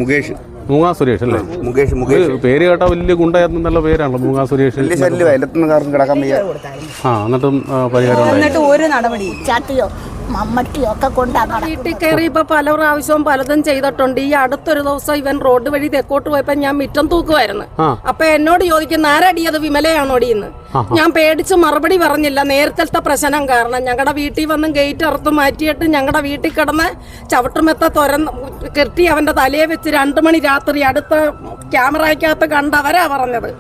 മുകേഷ് മൂങ്ങാ സുരേഷ് അല്ലേ? മുകേഷ് പേര് കേട്ടാ വലിയ ഗുണ്ടായിരുന്നു നല്ല പേരാണല്ലോ മൂങ്ങാ സുരേഷ്. വലിയ ശല്യം അയലത്തുനിന്ന് കിടക്കാൻ വയ്യ. എന്നിട്ടും പരിഹാരം ഒരു നടപടി ചാട്ടിയോ മമ്മട്ടിയോ ഒക്കെ കൊണ്ടാണ് വീട്ടിൽ കയറി ഇപ്പൊ പല പ്രാവശ്യവും പലതും ചെയ്തിട്ടുണ്ട്. ഈ അടുത്തൊരു ദിവസം ഇവൻ റോഡ് വഴി തെക്കോട്ട് പോയപ്പോ ഞാൻ മിറ്റം തൂക്കുമായിരുന്നു. അപ്പൊ എന്നോട് ചോദിക്കുന്ന ആരടിയത് വിമലയാണോടിയെന്ന്. ഞാൻ പേടിച്ച് മറുപടി പറഞ്ഞില്ല. നേരത്തെ പ്രശ്നം കാരണം ഞങ്ങളുടെ വീട്ടിൽ വന്ന് ഗേറ്റ് അറുത്ത് മാറ്റിയിട്ട് ഞങ്ങളുടെ വീട്ടിൽ കിടന്ന് ചവിട്ടുമെത്ത കെട്ടി അവന്റെ തലയെ വെച്ച് 2 മണി രാത്രി അടുത്ത ക്യാമറയ്ക്കകത്ത് കണ്ടവരാ പറഞ്ഞത്.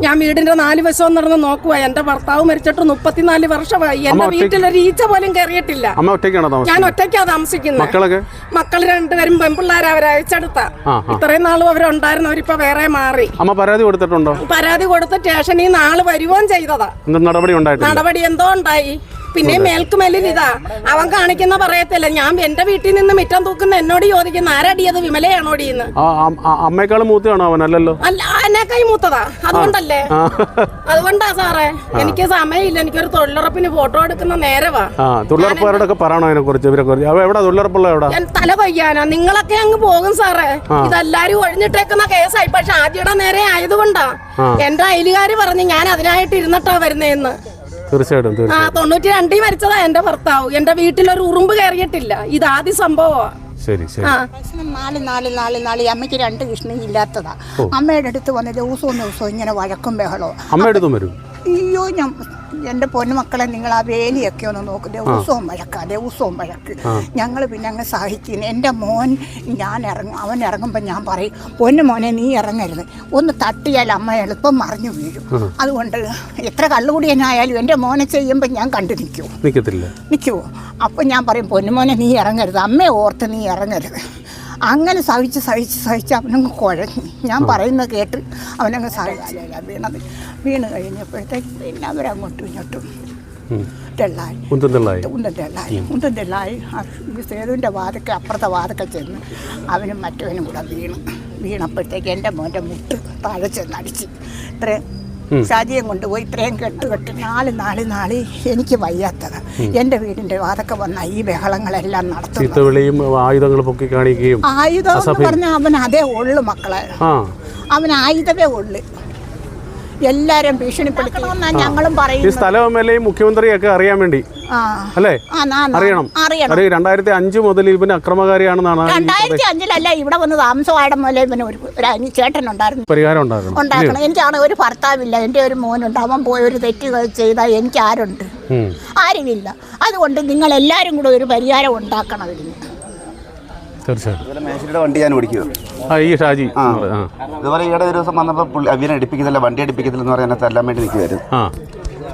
ഞാൻ വീടിന്റെ 4 വശവും നടന്ന് നോക്കുക. എന്റെ ഭർത്താവ് മരിച്ചിട്ട് 34 വർഷമായി. എന്റെ വീട്ടിലൊരു ഈച്ച പോലും കയറിയിട്ടില്ല. ഞാൻ ഒറ്റയ്ക്കാ താമസിക്കുന്നത്. മക്കൾ 2 പേരും പെൺപിള്ളേരെ അവരെ അയച്ചെടുത്ത. ഇത്രയും നാളും അവരുണ്ടായിരുന്നു. അവരിപ്പോ വേറെ മാറി. പരാതി കൊടുത്തിട്ടുണ്ടോ? പരാതി കൊടുത്ത് സ്റ്റേഷനിൽ നിന്ന് ആള് വരുകയും ചെയ്തതാ. നടപടി എന്തോ ഉണ്ടായി. പിന്നെ മേൽക്കുമേലിൽ ഇതാ അവൻ കാണിക്കുന്ന പറയത്തില്ല. ഞാൻ എന്റെ വീട്ടിൽ നിന്ന് മിറ്റം തൂക്കുന്ന എന്നോട് ചോദിക്കുന്ന ആരടിയത് വിമലയാണോടിയെന്ന്. അമ്മയെക്കാളും മൂത്തയാണോ അവനല്ലോ? അല്ല, എന്നെക്കായി മൂത്തതാ. അതുകൊണ്ടാ സാറേ എനിക്ക് സമയമില്ല. എനിക്കൊരു തൊഴിലുറപ്പിന് ഫോട്ടോ എടുക്കുന്ന നേരവാ. തൊഴിലുറപ്പുകാരോടൊക്കെ പറയണോ അതിനെ കുറിച്ച്? തല കൊയ്യാനോ? നിങ്ങളൊക്കെ അങ്ങ് പോകും സാറേ. ഇതെല്ലാരും ഒഴിഞ്ഞിട്ടേക്കുന്ന കേസായി. പക്ഷെ ആദ്യയുടെ നേരെ ആയതുകൊണ്ടാ എന്റെ അയലുകാര് പറഞ്ഞ് ഞാൻ അതിനായിട്ട് ഇരുന്നിട്ടാ വരുന്നേന്ന്. തീർച്ചയായിട്ടും 92 മരിച്ചതാ എന്റെ ഭർത്താവ്. എന്റെ വീട്ടിലൊരു ഉറുമ്പ് കയറിയിട്ടില്ല. ഇതാദ്യ സംഭവമാ. നാല് അമ്മയ്ക്ക് 2 കൃഷ്ണ ഇല്ലാത്തതാ. അമ്മയുടെ അടുത്ത് വന്ന് ദിവസവും ഇങ്ങനെ വഴക്കും ബഹളോ. അമ്മയുടെ വരും. അയ്യോ, ഞാൻ എൻ്റെ പൊന്നുമക്കളെ നിങ്ങൾ ആ വേലിയൊക്കെ ഒന്ന് നോക്കും. ദിവസവും വഴക്ക്. ഞങ്ങൾ പിന്നെ അങ്ങ് സഹിക്കുന്നു. എൻ്റെ മോൻ അവൻ ഇറങ്ങുമ്പോൾ ഞാൻ പറയും, പൊന്നു മോനെ നീ ഇറങ്ങരുത്, ഒന്ന് തട്ടിയാൽ അമ്മ എളുപ്പം മറിഞ്ഞു വീഴും. അതുകൊണ്ട് എത്ര കള്ളുകൂടിയനായാലും എൻ്റെ മോനെ ചെയ്യുമ്പോൾ ഞാൻ കണ്ടു നിൽക്കുമോ? അപ്പം ഞാൻ പറയും, പൊന്നുമോനെ നീ ഇറങ്ങരുത്, അമ്മയെ ഓർത്ത് നീ ഇറങ്ങരുത്. അങ്ങനെ സഹിച്ച് അവനങ്ങ് കുഴഞ്ഞു. ഞാൻ പറയുന്നത് കേട്ട് അവനങ്ങ് സഹിച്ചില്ല. വീണ് കഴിഞ്ഞപ്പോഴത്തേക്ക് പിന്നെ അവരങ്ങോട്ടും ഇങ്ങോട്ടും ഉന്തലായി. സേതുവിൻ്റെ വാതൊക്കെ അപ്പുറത്തെ വാതൊക്കെ ചെന്ന് അവനും മറ്റവനും കൂടെ വീണപ്പോഴത്തേക്ക് എൻ്റെ മോൻ്റെ മുട്ട് താഴെ ചെന്നടിച്ച്. ഇത്രയും ഷാജിയെ കൊണ്ടുപോയി ഇത്രയും കെട്ട് 4 നാളി എനിക്ക് വയ്യാത്തത്. എൻ്റെ വീടിൻ്റെ വാതൊക്കെ വന്ന ഈ ബഹളങ്ങളെല്ലാം നടത്തും. ആയുധം എന്ന് പറഞ്ഞാൽ അവൻ അതേ ഉള്ളു മക്കളെ. അവൻ ആയുധമേ ഉള്ളു. എല്ലാരും ഭീഷണിപ്പെടുത്തണമെന്നാ ഞങ്ങളും പറയും. സ്ഥലവും മുഖ്യമന്ത്രിയൊക്കെ അറിയാൻ വേണ്ടി അല്ലേ? അറിയണം. 2005 മുതൽ ഇവന് അക്രമകാരിയാണെന്നാണ്. 2005 ഇവിടെ വന്ന് താമസമായിടം പോലെ ഇവന് ഒരു ചേട്ടനുണ്ടായിരുന്നു. പരിഹാരം ഉണ്ടാക്കണം. എനിക്കാണ് ഒരു ഭർത്താവില്ല, എൻ്റെ ഒരു മോനുണ്ട്. അവൻ പോയി ഒരു തെറ്റ് ചെയ്താൽ എനിക്ക് ആരുണ്ട്? ആരുമില്ല. അതുകൊണ്ട് നിങ്ങൾ എല്ലാവരും കൂടെ ഒരു പരിഹാരം ഉണ്ടാക്കണം ഇതിന്. വണ്ടി ഞാൻ ഓടിക്കുക. ഇതുപോലെ ഈയിടെ ഒരു ദിവസം വന്നപ്പോൾ അവിനെ അടുപ്പിക്കുന്നില്ല, വണ്ടി അടുപ്പിക്കുന്നില്ല എന്ന് പറയാൻ തല്ലാൻ വേണ്ടി നിൽക്കുമായിരുന്നു.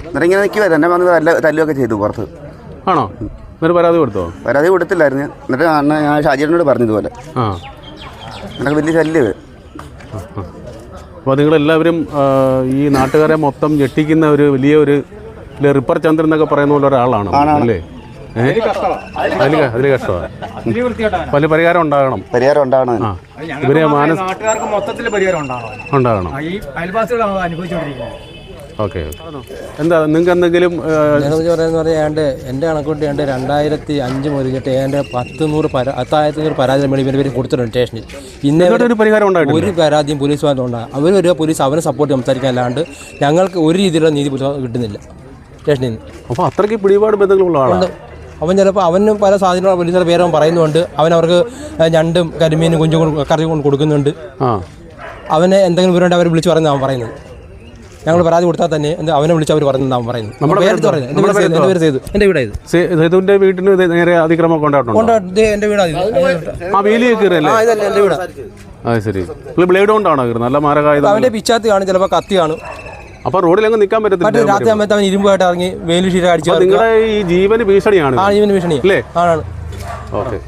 എന്നിട്ട് ഇങ്ങനെ നിൽക്കുമായിരുന്നു. എന്നെ വന്ന് തല്ലുമൊക്കെ ചെയ്തു പുറത്ത്. ആണോ? പരാതി കൊടുത്തില്ലായിരുന്നു. എന്നിട്ട് ഞാൻ ഷാജിയോട് പറഞ്ഞതുപോലെ എനിക്ക് വലിയ ശല്യം. അപ്പോൾ നിങ്ങളെല്ലാവരും ഈ നാട്ടുകാരെ മൊത്തം ഞെട്ടിക്കുന്ന ഒരു വലിയൊരു റിപ്പർ ചന്ദ്രൻ എന്നൊക്കെ പറയുന്ന പോലെ ഒരാളാണ് അല്ലേ? അതില് കഷ്ടമാണ്. വലിയ പരിഹാരം ഉണ്ടാകണം. ഇവരെ നാട്ടുകാർക്ക് മൊത്തത്തിൽ പരിഹാരം ഉണ്ടാകണം. ഓക്കെ. എന്താ നിങ്ങൾക്ക് എന്തെങ്കിലും പറയാണ്ട് എൻ്റെ കണക്കൂട്ടി 2005 മുതലിട്ട് എൻ്റെ 10,100 പരാതി ഇവർ കൊടുത്തിട്ടുണ്ട് സ്റ്റേഷനിൽ. പിന്നെ ഒരു പരിഹാരം ഉണ്ടായിട്ടില്ല. ഒരു പരാതിയും പോലീസുമായിട്ട് ഉണ്ടാകും. പോലീസ് അവനെ സപ്പോർട്ട് സംസാരിക്കാൻ അല്ലാണ്ട് ഞങ്ങൾക്ക് ഒരു രീതിയിലുള്ള നീതി കിട്ടുന്നില്ല സ്റ്റേഷനിൽ നിന്ന്. അപ്പോൾ അത്രയ്ക്ക് പിടിപാട് ബന്ധങ്ങളുള്ള ആളുണ്ട്. അവൻ ചിലപ്പോൾ അവന് പല സാധനങ്ങളും പോലീസുകാരുടെ പേരവൻ പറയുന്നുണ്ട്. അവർക്ക് ഞണ്ടും കരിമീനും കുഞ്ചും കറി കൊണ്ട് കൊടുക്കുന്നുണ്ട്. അവനെ എന്തെങ്കിലും വിവരമുണ്ട് അവർ വിളിച്ച് പറയുന്നത് അവൻ പറയുന്നത്. ഞങ്ങൾ പരാതി കൊടുത്താൽ തന്നെ അവനെ വിളിച്ച് അവർ പറയുന്നത് അവൻ പറയുന്നത്. എൻ്റെ വീടായത്. സേതുവിന്റെ വീട്ടിന് നേരെ അതിക്രമം കൊണ്ടാട്ടുണ്ട്. എൻ്റെ വീടാ. എൻ്റെ വീടാ. ശരി. ബ്ലേഡ് കൊണ്ടാണോ കയറുന്നത്? നല്ല മാരകായുധം. അവന്റെ പിച്ചാത്തി കാണും, ചിലപ്പോൾ കത്തി കാണും. അപ്പൊ റോഡിലങ്ങ് നിൽക്കാൻ പറ്റത്തില്ല. രാത്രി ആകുമ്പോൾ അവൻ ഇരുമ്പായിട്ട് ഇറങ്ങി വേലി ഷീറ്റ് അടിച്ചു. നിങ്ങളുടെ ഈ ജീവന് ഭീഷണിയാണ്. ജീവന് ഭീഷണി അല്ലേ? ആണ്. ഓക്കെ.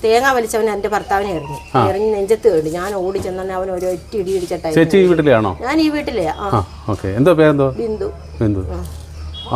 തേങ്ങ വലിച്ചവൻ എന്റെ ഭർത്താവിനെ എറിഞ്ഞ് നെഞ്ചത്ത് കേട്ടു. ഞാൻ ഓടി ചെന്നെ അവൻ ഒരു ഒറ്റ ഇടി ഇടിച്ചിട്ടായി. ചേച്ചി ഈ വീട്ടിലെയാണോ? ഞാൻ ഈ വീട്ടിലെയാ. എന്തോ പേരെന്തോ? ബിന്ദു.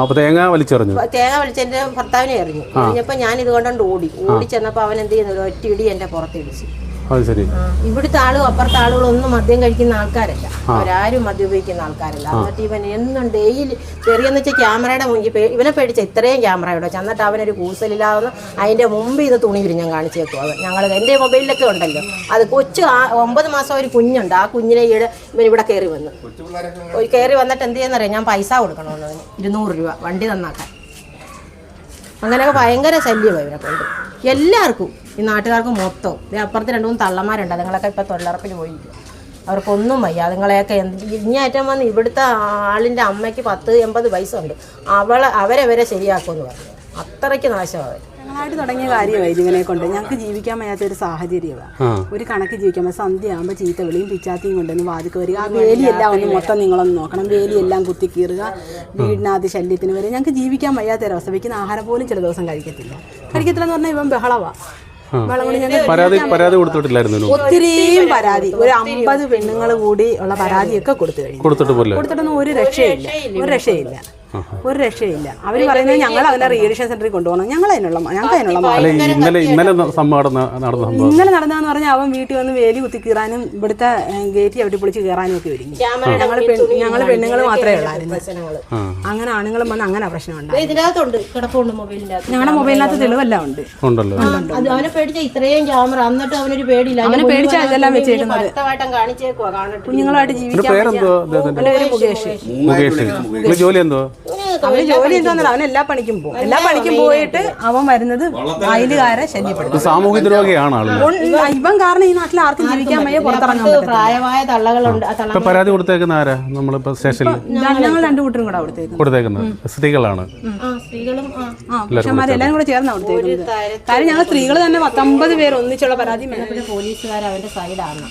അപ്പൊ തേങ്ങ വലിച്ചെറിഞ്ഞു. തേങ്ങ വലിച്ചെന്റെ ഭർത്താവിനെ എറിഞ്ഞു. എറിഞ്ഞപ്പോ ഞാൻ ഇത് കൊണ്ടോണ്ട് ഓടി ചെന്നപ്പോ അവൻ എന്ത് ചെയ്യുന്നു, ഒറ്റ ഇടി എന്റെ പുറത്തിടിച്ചു. അത് ശരി. ഇവിടുത്തെ ആളും അപ്പുറത്തെ ആളുകളും ഒന്നും മദ്യം കഴിക്കുന്ന ആൾക്കാരല്ല, അവരാരും മദ്യം ഉപയോഗിക്കുന്ന ആൾക്കാരല്ല. എന്നിട്ട് ഇവൻ എന്നും ഡെയിലി ചെറിയെന്ന് വെച്ചാൽ ക്യാമറയുടെ മുന്നിൽ ഇവനെ പേടിച്ച ഇത്രയും ക്യാമറ ഇവിടെ വെച്ച്, എന്നിട്ട് അവനൊരു കൂസലില്ലാതെ അതിൻ്റെ മുമ്പ് ഇത് തുണി വിരിഞ്ഞ് ഞാൻ കാണിച്ചേക്കും. അവൻ ഞങ്ങൾ എൻ്റെ മൊബൈലിലൊക്കെ ഉണ്ടല്ലോ, അത് കൊച്ചു 9 മാസം ഒരു കുഞ്ഞുണ്ട്, ആ കുഞ്ഞിനെ ഇവൻ ഇവിടെ കയറി വന്നു. കയറി വന്നിട്ട് എന്ത് ചെയ്യുന്നറിയാം, ഞാൻ പൈസ കൊടുക്കണമെന്ന് അവന് 200 രൂപ വണ്ടി നന്നാക്കാൻ. അങ്ങനെയൊക്കെ ഭയങ്കര ശല്യമായി ഇവരെ കൊണ്ട് എല്ലാവർക്കും, ഈ നാട്ടുകാർക്ക് മൊത്തം. അപ്പുറത്ത് 2-3 തള്ളന്മാരുണ്ട്, അതുങ്ങളൊക്കെ ഇപ്പം തൊഴിലുറപ്പിൽ പോയിരിക്കും. അവർക്കൊന്നും വയ്യ, അതുങ്ങളെയൊക്കെ ഇങ്ങേറ്റം വന്ന് ഇവിടുത്തെ ആളിൻ്റെ അമ്മയ്ക്ക് 10-80 വയസ്സുണ്ട്, അവരെ വരെ ശരിയാക്കുമെന്ന് പറഞ്ഞു. അത്രയ്ക്ക് നാശമായി. ഞങ്ങളായിട്ട് തുടങ്ങിയ കാര്യമായിരുന്നു ഇവനെ കൊണ്ട്. ഞങ്ങൾക്ക് ജീവിക്കാൻ വയ്യാത്തൊരു സാഹചര്യമാണ്. ഒരു കണക്ക് ജീവിക്കാൻ പറ്റും. സന്ധ്യ ആകുമ്പോൾ ചീത്ത വിളിയും പിച്ചാത്തിയും കൊണ്ടൊന്ന് വാതിക്ക് വരിക, ആ വേലിയെല്ലാം ഒന്ന് മൊത്തം നിങ്ങളൊന്ന് നോക്കണം, വേലിയെല്ലാം കുത്തി കീറുക, വീടിനകത്ത് ശല്യത്തിന് വരെ. ഞങ്ങൾക്ക് ജീവിക്കാൻ വയ്യാത്തൊരവസ്ഥ. വയ്ക്കുന്ന ആഹാരം പോലും ചില ദിവസം കഴിക്കത്തില്ലെന്ന് പറഞ്ഞാൽ ഇവൻ ബഹളവാ. പരാതി കൊടുത്തിട്ടില്ലായിരുന്നു. ഒത്തിരിയും പരാതി, ഒരു 50 പെണ്ണുങ്ങൾ കൂടി ഉള്ള പരാതിയൊക്കെ കൊടുത്തിട്ടൊന്നും ഒരു രക്ഷയില്ല. അവർ പറയുന്നത് ഞങ്ങൾ അവനെ റീഡിഷൻ സെന്ററിൽ കൊണ്ടുപോകണം, ഞങ്ങൾക്ക് ഇന്നലെ നടന്നതെന്ന് പറഞ്ഞാൽ അവൻ വീട്ടിൽ വന്ന് വേലി കുത്തി കീറാനും ഇവിടുത്തെ ഗേറ്റ് ചവിട്ടി പൊളിച്ച് കയറാനും ഒക്കെ ഒരുങ്ങി. ഞങ്ങൾ പെണ്ണുങ്ങൾ മാത്രമേ ഉള്ളായിരുന്നു. അങ്ങനെ ആണുങ്ങളും വന്ന് അങ്ങനെ പ്രശ്നമുണ്ട്. ഞങ്ങളുടെ മൊബൈലിനകത്ത് തെളിവെല്ലാം ഉണ്ട്. അവനെ പേടിച്ച ഇത്രയും ക്യാമറ, എന്നിട്ട് അവനൊരു പേടിയില്ല. അവനെ പേടിച്ചാൽ ഇതെല്ലാം വെച്ചേക്കുന്നത്. കുഞ്ഞുങ്ങളുമായിട്ട് ജീവിക്കാൻ ജോലി എന്തോ അവന് ജോലി എന്തോന്നല്ല, അവൻ എല്ലാ പണിക്കും പോയിട്ട് അവൻ വരുന്നത് അയലുകാരെ ശല്യപ്പെടുത്തും. സാമൂഹ്യ ദ്രോഹിയാണ് ഇവൻ കാരണം ഈ നാട്ടിൽ ആർക്കും ജീവിക്കാൻ വയ്യ, പുറത്തിറങ്ങാൻ പ്രായമായ തള്ളകളുണ്ട്. പരാതി കൊടുത്തേക്കുന്ന ആരാ? നമ്മളിപ്പോ സ്റ്റേഷനിൽ ഞങ്ങൾ 2 കൂട്ടരും കൂടെ കൊടുത്തേക്കുന്നത് സ്ത്രീകളാണ്. പുരുഷന്മാരെല്ലാരും കൂടെ ചേർന്ന് കൊടുത്തേക്കുന്നത്. കാര്യം ഞങ്ങൾ സ്ത്രീകൾ തന്നെ 19 പേര് ഒന്നിച്ചുള്ള പരാതി പോലീസുകാർ അവന്റെ സൈഡാണ്.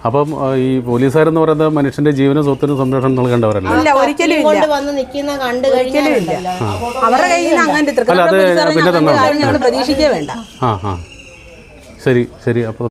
അപ്പം ഈ പോലീസുകാരെന്ന് പറയുന്നത് മനുഷ്യന്റെ ജീവനും സ്വത്തിനും സംരക്ഷണം നൽകേണ്ടവരല്ല. ഒരിക്കലും വന്ന് നിൽക്കുന്ന കണ്ടു കഴിഞ്ഞാൽ അവരുടെ കയ്യിൽ നിന്ന് അങ്ങനെ ഞങ്ങൾ പ്രതീക്ഷിക്കേ വേണ്ട. ശരി. അപ്പോൾ